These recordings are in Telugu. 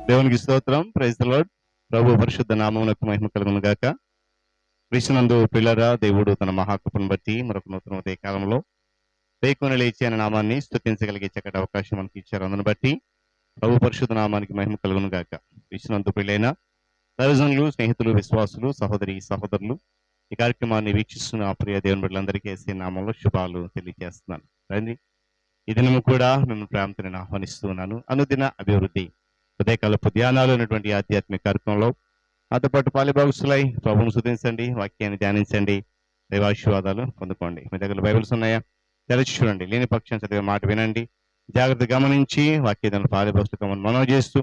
దేవునికి స్తోత్రం. Praise the lord. ప్రభు పరిశుద్ధ నామమునకు మహిమ కలుగును గాక. క్రీస్తునందు పిల్లరా, దేవుడు తన మహాకృపను బట్టి మరొక నూతన ఉదయ కాలంలో లేకుని లేచి అనే నామాన్ని స్తుతించగలిగే చక్కటి అవకాశం మనకి ఇచ్చారు. అందును బట్టి ప్రభు పరిశుద్ధ నామానికి మహిమ కలుగును గాక. క్రీస్తునందు పిల్లైన దైవజనులు, స్నేహితులు, విశ్వాసులు, సహోదరులు ఈ కార్యక్రమాన్ని వీక్షిస్తున్న ప్రియ దేవుని బిడ్డలందరికీ యేసు నామంలో శుభాలు తెలియజేస్తున్నాను. రండి, ఈ దినము కూడా మిమ్మల్ని ప్రేమతో నేను ఆహ్వానిస్తూ ఉన్నాను. అనుదిన అభివృద్ధి ఉదయకాలపు ధ్యానాలు అనేటువంటి ఆధ్యాత్మిక కార్యక్రమంలో నాతో పాటు పాలిభాగస్తులై ప్రభువును స్తుతించండి, వాక్యాన్ని ధ్యానించండి, దైవాశీర్వాదాలు పొందుకోండి. మీ దగ్గర బైబిల్స్ ఉన్నాయా? తెరచి చూడండి. లేని పక్షం చదివే మాట వినండి, జాగ్రత్త గమనించి వాక్యాన్ని పాలిభాగస్తులు మనవి చేస్తూ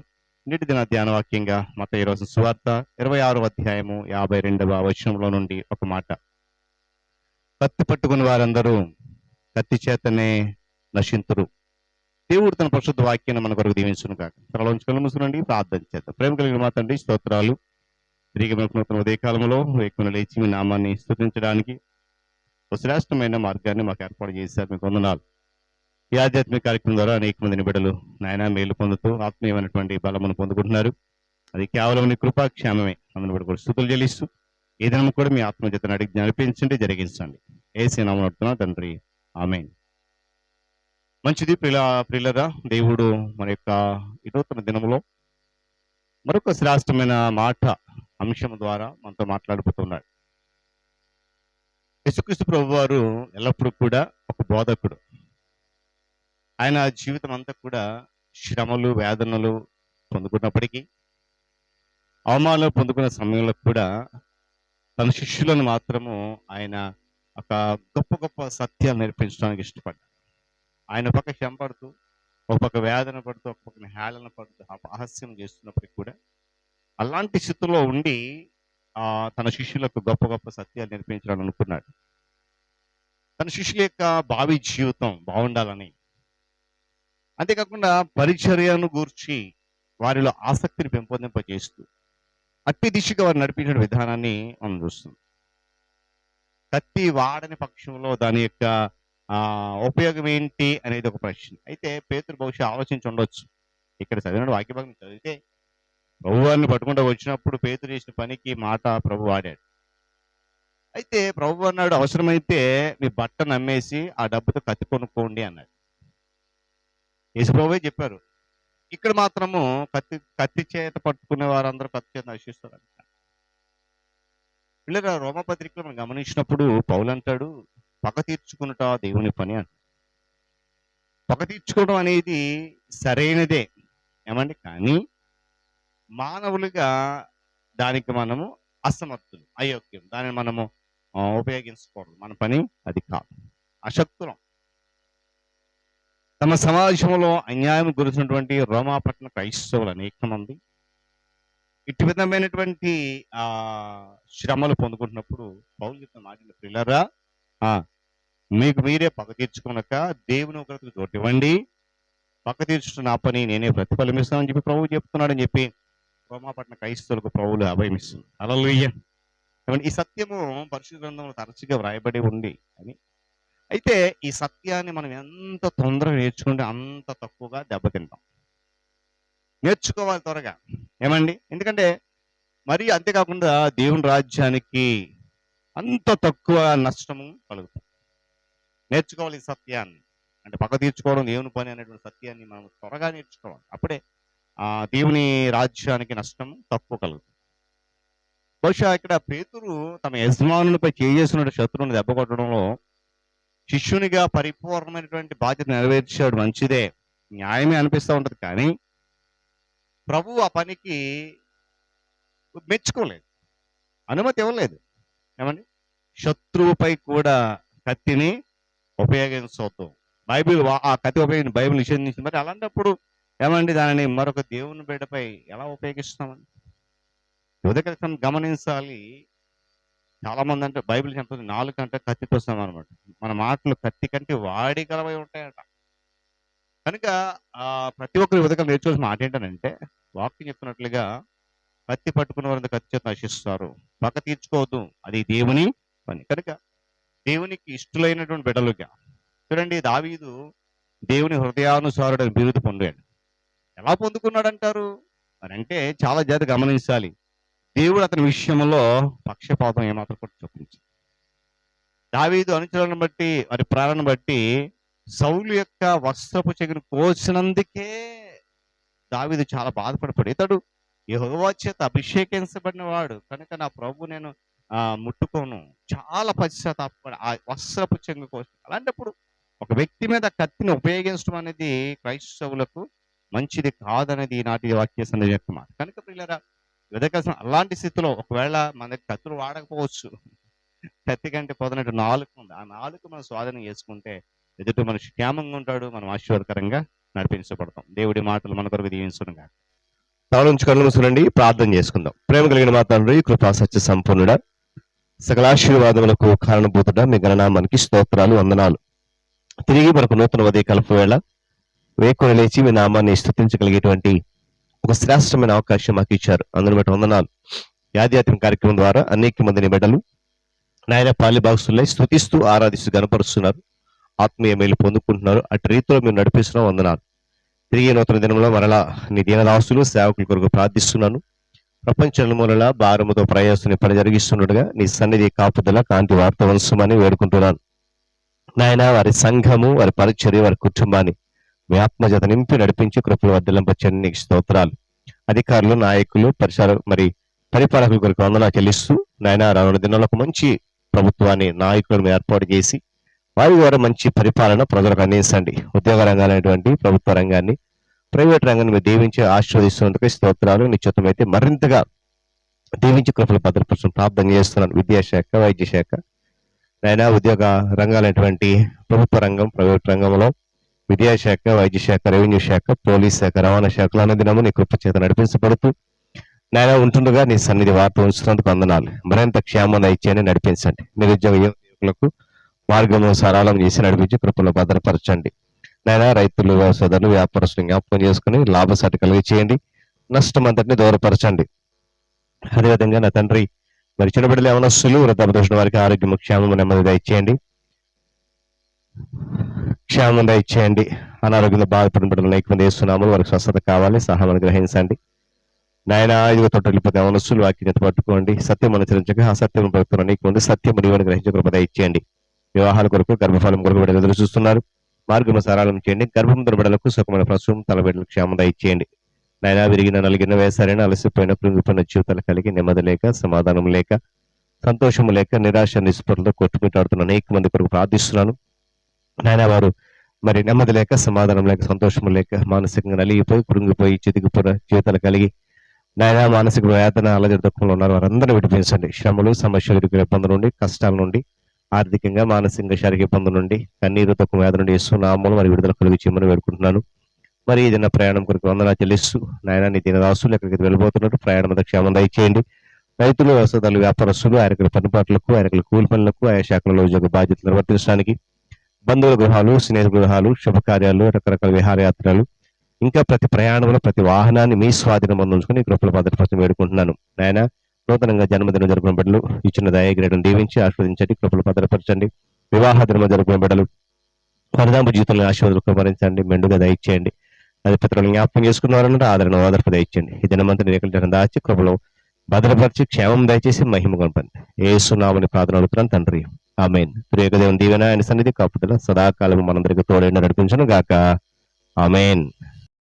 నేటి దిన ధ్యాన వాక్యంగా మత్తయి రాసిన సువార్త 26వ అధ్యాయము 52వ వచనంలో నుండి ఒక మాట. కత్తి పట్టుకుని వారందరూ కత్తి చేతనే నశింతురు. దేవుడు తన పరిశుద్ధ వాక్యాన్ని మన కొరకు దీవించును కాక. త్వరలోంచి కళ్ళు మూసుకునండి, ప్రార్థన చేద్దాం. ప్రేమ కలిగిన మా తండ్రి, స్తోత్రాలు. తిరిగి మనకు నూతన ఉదయకాలంలో వేకున లేచి మీ నామాన్ని స్తుతించడానికి ఒక శ్రేష్టమైన మార్గాన్ని మాకు ఏర్పాటు చేశారు. మీకు వందనాలు. ఈ ఆధ్యాత్మిక కార్యక్రమం ద్వారా అనేక మంది నిబిడలు నాయన మేలు పొందుతూ ఆత్మీయమైనటువంటి బలమును పొందుకుంటున్నారు. అది కేవలం నీ కృపాక్షేమమే. అందుని బట్టి కూడా స్తుతులు చెల్లిస్తూ ఈ దినం కూడా మీ ఆత్మచేతను అడిగి నడిపించండి, జరిగించండి. యేసు నామమున అడుగుతున్నా తండ్రి, ఆమేన్. మంచిది ప్రియులరా, దేవుడు మన యొక్క ఈ నూతన దినములో మరొక శ్రేష్టమైన మాట అంశం ద్వారా మనతో మాట్లాడిపోతున్నాడు. యేసుక్రీస్తు ప్రభువారు ఎల్లప్పుడూ కూడా ఒక బోధకుడు. ఆయన జీవితం అంతా కూడా శ్రమలు, వేదనలు పొందుకున్నప్పటికీ, అవమానాలు పొందుకున్న సమయంలో కూడా తన శిష్యులను మాత్రము ఆయన ఒక గొప్ప గొప్ప సత్యాలు నేర్పించడానికి ఇష్టపడ్డాడు. ఆయన పక్క శ్రమ పడుతూ, ఒక పక్క వేదన పడుతూ, ఒక పక్కన హేళన పడుతూ, అపహాస్యం చేస్తున్నప్పటికీ కూడా అలాంటి స్థితిలో ఉండి తన శిష్యులకు గొప్ప గొప్ప సత్యాలు నేర్పించాలని అనుకున్నాడు. తన శిష్యుల యొక్క భావి జీవితం బాగుండాలని, అంతేకాకుండా పరిచర్యను గూర్చి వారిలో ఆసక్తిని పెంపొందింపజేస్తూ అట్టి దిశగా వారు నడిపించిన విధానాన్ని మనం చూస్తున్నాం. కత్తి వాడని పక్షంలో దాని యొక్క ఉపయోగం ఏంటి అనేది ఒక ప్రశ్న. అయితే పేతురు బహుశా ఆలోచించి ఉండొచ్చు. ఇక్కడ చదివిన వాక్య భాగం చదివితే ప్రభువారిని పట్టుకుంటూ వచ్చినప్పుడు పేతురు చేసిన పనికి మాట ప్రభు వాడాడు. అయితే ప్రభు అన్నాడు, అవసరమైతే మీ బట్టను అమ్మేసి ఆ డబ్బుతో కత్తి కొనుక్కోండి అన్నాడు. యేసుప్రభువే చెప్పారు. ఇక్కడ మాత్రము కత్తి చేత పట్టుకునే వారందరూ కత్తి చేత నశిస్తారు. పిల్లల రోమపత్రికలో మనం గమనించినప్పుడు పౌలు అంటాడు, పగ తీర్చుకున్నట దేవుని పని అంట. పగ తీర్చుకోవడం అనేది సరైనదే ఏమండి, కానీ మానవులుగా దానికి మనము అసమర్థులు, అయోగ్యం. దానిని మనము ఉపయోగించకూడదు. మన పని అది కాదు, అశక్తులం. తమ సమాజంలో అన్యాయం గురించినటువంటి రోమాపట్న క్రైస్తవులు అనేక మంది ఇటు విధమైనటువంటి శ్రమలు పొందుకుంటున్నప్పుడు పౌలు చెప్పిన మాటలు, పిల్లరా మీకు మీరే పగ తీర్చుకునక దేవుని ఒకరికి చోటు ఇవ్వండి, పగ తీర్చుకున్న నా పని నేనే ప్రతిఫలమిస్తానని చెప్పి ప్రభువు చెప్తున్నాడని చెప్పి రోమాపట్న క్రైస్తవులకు ప్రభువులు అభయమిస్తుంది. హల్లెలూయా. ఈ సత్యము పరిశుద్ధ గ్రంథంలో తరచుగా వ్రాయబడి ఉంది అని. అయితే ఈ సత్యాన్ని మనం ఎంత తొందరగా నేర్చుకుంటే అంత తక్కువగా దెబ్బతింటాం. నేర్చుకోవాలి త్వరగా ఏమండి, ఎందుకంటే మరి అంతేకాకుండా దేవుని రాజ్యానికి అంత తక్కువ నష్టము కలుగుతుంది. నేర్చుకోవాలి ఈ సత్యాన్ని. అంటే పక్క తీర్చుకోవడం దేవుని పని అనేటువంటి సత్యాన్ని మనం త్వరగా నేర్చుకోవాలి. అప్పుడే దేవుని రాజ్యానికి నష్టం తక్కువ కలుగుతుంది. బహుశా ఇక్కడ పేతురు తమ యజమానులపై చేసిన శత్రువుని దెబ్బ కొట్టడంలో శిష్యునిగా పరిపూర్ణమైనటువంటి బాధ్యత నెరవేర్చాడు, మంచిదే, న్యాయమే అనిపిస్తూ ఉంటుంది. కానీ ప్రభు ఆ పనికి మెచ్చుకోలేదు, అనుమతి ఇవ్వలేదు. ఏమండి, శత్రువుపై కూడా కత్తిని ఉపయోగించవద్దు. బైబిల్ ఆ కత్తి ఉపయోగించి బైబిల్ నిషేధించింది. మరి అలాంటప్పుడు ఏమండి దానిని మరొక దేవుని బిడ్డపై ఎలా ఉపయోగిస్తామని ఉదయం గమనించాలి. చాలా మంది అంటే బైబిల్ చెప్తుంది 4 కంటే కత్తితో సమానం అనమాట. మన మాటలు కత్తి కంటే వాడి గలవై ఉంటాయట. కనుక ప్రతి ఒక్కరి ఉదయం నేర్చుకోవాల్సిన మాట ఏంటంటే, వాక్యం చెప్తున్నట్లుగా కత్తి పట్టుకున్న వారంతా కత్తి చేత నశిస్తారు, పగ తీర్చుకోవద్దు, అది దేవుని పని. కనుక దేవునికి ఇష్టలైనటువంటి బిడ్డలుగా చూడండి, దావీదు దేవుని హృదయానుసారుడని బిరుదు పొందాడు. ఎలా పొందుకున్నాడు అంటారు? మరి అంటే చాలా జాగ్రత్త గమనించాలి. దేవుడు అతని విషయంలో పక్షపాతం ఏమాత్రం కూడా చూపించు. దావీదు అనుచరులను బట్టి వారి ప్రేరణ బట్టి సౌలు యొక్క వస్త్రపు చెవిని కోసినందుకే దావీదు చాలా బాధపడిపోయాడు. ఇతడు యెహోవా చేత అభిషేకించబడిన వాడు కనుక నా ప్రభు నేను ముట్టుకోను, చాలా పశ్చాత్తాపడి ఆ వస్త్రపు చెంగు కోసం. అలాంటప్పుడు ఒక వ్యక్తి మీద కత్తిని ఉపయోగించడం అనేది క్రైస్తవులకు మంచిది కాదనేది ఈనాటి వాక్య సందేశం మాట. కనుక పిల్లరా వెదకాల్సిన అలాంటి స్థితిలో ఒకవేళ మన దగ్గర కత్తులు వాడకపోవచ్చు, కత్తి కంటే పొదనట్టు నాలుక ఉంది, ఆ నాలుక మనం స్వాధీనం చేసుకుంటే ఎదుటి మనిషి క్షేమంగా ఉంటాడు, మనం ఆశీర్వాదకరంగా నడిపించబడతాం. దేవుడి మాటలు మన కొరకు దీవించునుగా. తల నుంచి కళ్ళు మూసుకునండి, ప్రార్థన చేసుకుందాం. ప్రేమ కలిగిన మా తండ్రి, కృపా సత్య సంపూర్ణుడ, సకల ఆశీర్వాదములకు కారణభూతుడ, మీ గణనామానికి స్తోత్రాలు, వందనాలు. తిరిగి మనకు నూతన ఉదయకాలపు వేళ వేకుని లేచి మీ నామాన్ని స్తుతించగలిగేటువంటి ఒక శ్రేష్టమైన అవకాశం మాకు ఇచ్చారు. అందుని బట్టి వందనాలు. ఆధ్యాత్మిక కార్యక్రమం ద్వారా అనేక మందిని బిడ్డలు నాయన పాలిభాగస్తులై స్తుతిస్తూ ఆరాధిస్తూ గనపరుస్తున్నారు, ఆత్మీయ మేలు పొందుకుంటున్నారు. అటు రీతిలో మీరు నడిపిస్తున్నాం, వందనాలు. తిరిగి నూతన దినంలో మరలా నీ దీనదాసులు సేవకుల కొరకు ప్రార్థిస్తున్నాను. ప్రపంచంలో మూలలా భారముతో ప్రయాసాన్ని పని జరిగిస్తున్నట్టుగా నీ సన్నిధి కాపుదల కాంతి వార్త వంశమని వేడుకుంటున్నాను. నాయన వారి సంఘము, వారి పరిచర్య, వారి కుటుంబాన్ని మీ ఆత్మజత నింపి నడిపించి కృపలు వర్ధలింపచ్చని నీకు స్తోత్రాలు. అధికారులు, నాయకులు, పరిపాలకుల కొరకు వందనాలు చెల్లిస్తూ నాయన రానున్న దినంలో ఒక మంచి ప్రభుత్వాన్ని, నాయకులను ఏర్పాటు చేసి వారి ద్వారా మంచి పరిపాలన ప్రజలకు అందించండి. ఉద్యోగ రంగాలైనటువంటి ప్రభుత్వ రంగాన్ని, ప్రైవేట్ రంగాన్ని మీరు దీవించి ఆశీర్వదిస్తున్నందుకు స్తోత్రాలు. నిశ్చితమైతే మరింతగా దీవించి కృపలు భద్రపరచడం ప్రార్థన చేస్తున్నాను. విద్యాశాఖ, వైద్య శాఖ, నైనా ఉద్యోగ రంగాలైనటువంటి ప్రభుత్వ రంగం, ప్రైవేట్ రంగంలో విద్యాశాఖ, వైద్య శాఖ, రెవెన్యూ శాఖ, పోలీస్ శాఖ, రవాణా శాఖలు అన్నదినము నీ కృప చేత నడిపించబడుతూ నాయన ఉంటుండగా నీ సన్నిధి వార్త ఉంచుతున్నందుకు వందనాలు. మరింత క్షేమంగా ఇచ్చేయని నడిపించండి. నిరుద్యోగ యువకులకు మార్గము సరళం చేసి నడిపించి కృపలో భద్రపరచండి. నాయన రైతులు, వ్యవసాయదారులు, వ్యాపారస్తులు జ్ఞాపకం చేసుకుని లాభసాటి కలిగి చేయండి, నష్టం అంతటిని దూరపరచండి. అదేవిధంగా నా తండ్రి మరి చిన్నబిడ్డలు యవనస్తులు, వృద్ధాప్య వారికి ఆరోగ్యం, క్షేమము, నెమ్మది దయచేయండి, క్షేమం దయచేయండి. అనారోగ్యంలో బాధపడిన బిడ్డలు అనేక మంది వేస్తున్నాము, వారికి స్వస్థత కావాలి, సహాయం గ్రహించండి. నాయన ఐదుగురు తొట్టెళ్ళిపోతే యవనస్తులు వాక్యత పట్టుకోండి, సత్యం అనుసరించక అసత్యం పడుతున్న అనేక మంది సత్యం నీవని గ్రహించే కృప దయచేయండి. వివాహాల కొరకు, గర్భఫలం కొరకు బిడ్డలు ఎదురు చూస్తున్నారు, మార్గం సరళం చేయండి. గర్భం బిడ్డలకు సుఖమైన ప్రసవం, తల బిడ్డలకు క్షేమం దయచేయండి. నాయన విరిగిన, నలిగిన, వేసారైన, అలసిపోయిన, కృంగిపోయిన జీవితాలు కలిగి నెమ్మది లేక, సమాధానం లేక, సంతోషము లేక, నిరాశ నిస్పృహలతో కొట్టుమిట్టాడుతున్న అనేక మంది కొరకు ప్రార్థిస్తున్నాను. నాయన వారు మరి నెమ్మది లేక, సమాధానం లేక, సంతోషము లేక, మానసికంగా నలిగిపోయి, కృంగిపోయి, చితికిపోయిన జీవితాలు కలిగి నాయన మానసిక వేదన, అలజడి దుఃఖంలో ఉన్నారు, వారందరూ విడిపించండి. శ్రమలు, సమస్యలు, ఇబ్బందుల నుండి, కష్టాల నుండి, ఆర్థికంగా, మానసికంగా, శారీరక ఇబ్బందుల నుండి, కన్నీరు, దుఃఖం, వేదన నుండి నామములు మరి విడుదల కలిగి చేయమని వేడుకుంటున్నాను. మరి ఏదైనా ప్రయాణం కొరకు వందనాలు చెల్లిస్తూ నాయన నీ దినదాసులు ఎక్కడికి వెళ్ళిపోతున్నట్టు ప్రయాణం క్షేమం దయచేయండి. రైతులు, వ్యవసాయదారులు, వ్యాపారస్తులు ఆయనకుల పనిపాట్లకు, ఆయనకుల కూలి పనులకు, ఆయా శాఖలలో ఉద్యోగ బాధ్యతలు నిర్వర్తించడానికి, బంధువుల గృహాలు, స్నేహితుల గృహాలు, శుభకార్యాలు, రకరకాల విహారయాత్రలు, ఇంకా ప్రతి ప్రయాణంలో ప్రతి వాహనాన్ని మీ స్వాధీనం అందించుకుని కృపల భద్రపరచడం వేడుకుంటున్నాను. నాయన నూతనంగా జన్మదినం జరుపుకున్న బిడ్డలు ఇచ్చిన దయగ్రేడను దీవించి ఆస్వాదించండి, కృపలు భద్రపరచండి. వివాహ దినం జరుపుకున్న బిడ్డలు పరిణామ జీవితంలో ఆశీర్వాదం భరించండి, మెండుగా దయచేయండి. అది పితరులను జ్ఞాపకం చేసుకున్నవారంటే ఆదరణ ఓదర్పు దయచేయండి. ఈ దినమంతా రేఖలు దాచి కృపలో భద్రపరిచి క్షేమం దయచేసి మహిమ కనపండి. యేసునామని ప్రార్థన అడుగుతున్నాను తండ్రి, ఆమేన్. త్రియేక దేవుని దీవెన, ఆయన సన్నిధి కాపుదల సదాకాలం మనందరికీ తోడైన నడిపించను గాక, ఆమేన్.